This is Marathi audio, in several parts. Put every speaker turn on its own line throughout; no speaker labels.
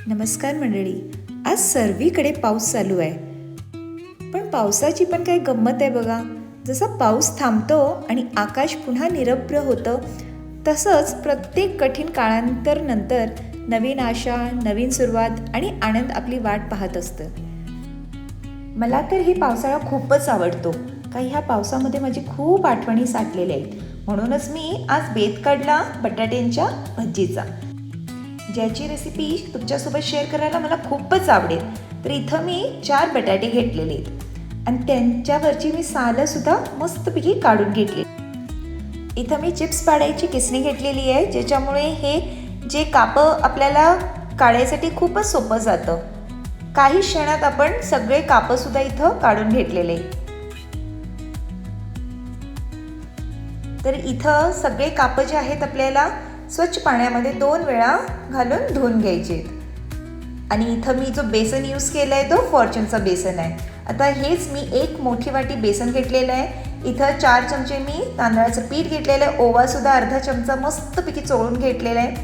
नमस्कार मंडळी. आज सर्वीकडे पाऊस चालू आहे, पण पावसाची पण काही गंमत आहे बघा. जसा पाऊस थांबतो आणि आकाश पुन्हा निरभ्र होतं, तसंच प्रत्येक कठीण काळानंतर नवीन आशा, नवीन सुरुवात आणि आनंद आपली वाट पाहत असतं. मला तर ही पावसाळा खूपच आवडतो. काही ह्या पावसामध्ये माझी खूप आठवणी साठलेल्या आहेत. म्हणूनच मी आज बेत काढला बटाट्यांच्या भजीचा, ज्याची रेसिपी तुमच्यासोबत शेअर करायला मला खूपच आवडेल. तर इथं मी 4 बटाटे घेतलेले आहेत आणि त्यांच्यावरची मी सालंसुद्धा मस्तपैकी काढून घेतली. इथं मी चिप्स पाडायची किसणी घेतलेली आहे, ज्याच्यामुळे हे जे कापं आपल्याला काढायसाठी खूपच सोपं जातं. काही क्षणात आपण सगळे कापंसुद्धा इथं काढून घेतलेले. तर इथं सगळे कापं जे आहेत आपल्याला स्वच्छ पाण्यामध्ये 2 वेळा घालून धुवून घ्यायचे. आणि इथं मी जो बेसन यूज केला आहे तो फॉर्च्यूनचा बेसन आहे. आता हेच मी 1 मोठी वाटी बेसन घेतलेलं आहे. इथं 4 चमचे मी तांदळाचं पीठ घेतलेलं आहे. ओवासुद्धा अर्धा चमचा मस्तपैकी चोळून घेतलेला आहे.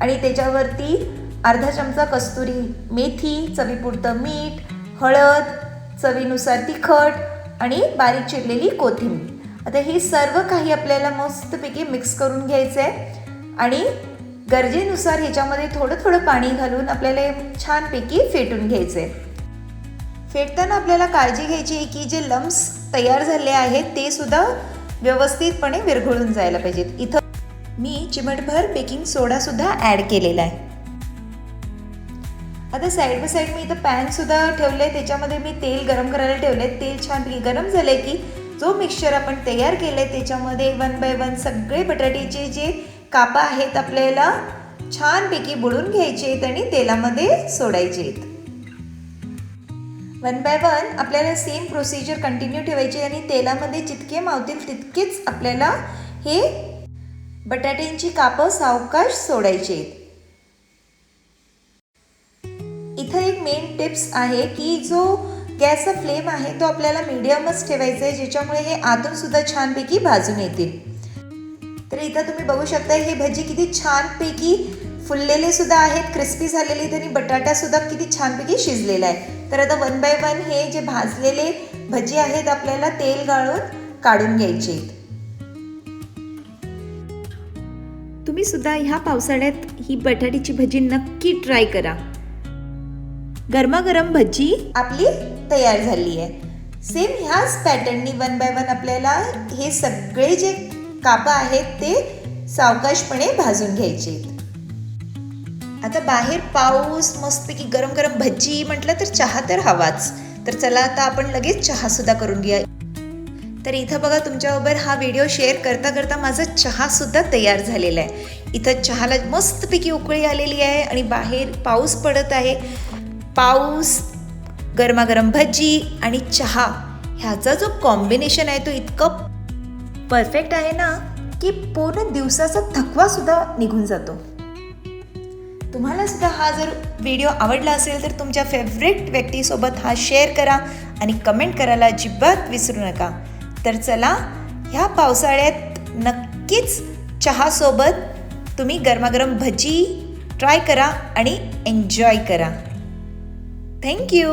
आणि त्याच्यावरती अर्धा चमचा कस्तुरी मेथी, चवीपुरतं मीठ, हळद, चवीनुसार तिखट आणि बारीक चिरलेली कोथिंबीर. आता हे सर्व काही आपल्याला मस्तपैकी मिक्स करून घ्यायचं आहे आणि गरजेनुसार ह्याच्यामध्ये थोडं थोडं पाणी घालून आपल्याला छानपैकी फेटून घ्यायचं आहे. फेटताना आपल्याला काळजी घ्यायची आहे की जे लम्स तयार झाले आहेत ते सुद्धा व्यवस्थितपणे विरघळून जायला पाहिजेत. इथं मी चिमटभर बेकिंग सोडासुद्धा ॲड केलेला आहे. आता साईड बाय साईड मी इथं पॅनसुद्धा ठेवलं आहे, त्याच्यामध्ये मी तेल गरम करायला ठेवलं आहे. तेल छानपैकी गरम झालं आहे की जो मिक्सचर आपण तयार केलं आहे त्याच्यामध्ये 1 बाय 1 सगळे बटाट्याचे जे कापं आहेत आपल्याला छानपैकी बुडून घ्यायचे आहेत आणि तेलामध्ये सोडायचे आहेत. 1 बाय 1 आपल्याला सेम प्रोसिजर कंटिन्यू ठेवायची आणि तेलामध्ये जितके मावतील तितकेच आपल्याला हे बटाट्यांची कापं सावकाश सोडायचे आहेत. इथं एक मेन टिप्स आहे की जो गॅसचा फ्लेम आहे तो आपल्याला मीडियमच ठेवायचा आहे, ज्याच्यामुळे हे आतून सुद्धा छानपैकी भाजून येतील. तर इथं तुम्ही बघू शकता हे भजी किती छानपैकी फुललेले सुद्धा आहेत, क्रिस्पी झालेले आहेत आणि बटाटासुद्धा किती छानपैकी शिजलेला आहे. तर आता 1 बाय 1 हे जे भाजलेले भजी आहेत आपल्याला तेल गाळून काढून घ्यायचे आहेत. तुम्ही सुद्धा ह्या पावसाळ्यात ही बटाट्याची भजी नक्की ट्राय करा. गरमागरम भजी आपली तयार झाली आहे. सेम ह्याच पॅटर्ननी 1 बाय 1 आपल्याला हे सगळे जे कापं आहेत ते सावकाशपणे भाजून घ्यायचे. आता बाहेर पाऊस, मस्तपैकी गरम गरम भजी म्हटलं तर चहा तर हवाच. तर चला आता आपण लगेच चहासुद्धा करून घ्या. तर इथं बघा तुमच्याबरोबर हा व्हिडिओ शेअर करता करता माझा चहासुद्धा तयार झालेला आहे. इथं चहाला मस्तपैकी उकळी आलेली आहे आणि बाहेर पाऊस पडत आहे. पाऊस, गरमागरम भजी आणि चहा ह्याचा जो कॉम्बिनेशन आहे तो इतकं परफेक्ट आहे ना की पूर्ण दिवसाचा थकवासुद्धा निघून जातो. तुम्हाला सुद्धा हा जर व्हिडिओ आवडला असेल तर तुमच्या फेवरेट व्यक्तीसोबत हा शेअर करा आणि कमेंट करायला अजिबात विसरू नका. तर चला ह्या पावसाळ्यात नक्कीच चहासोबत तुम्ही गरमागरम भजी ट्राय करा आणि एन्जॉय करा. थँक्यू.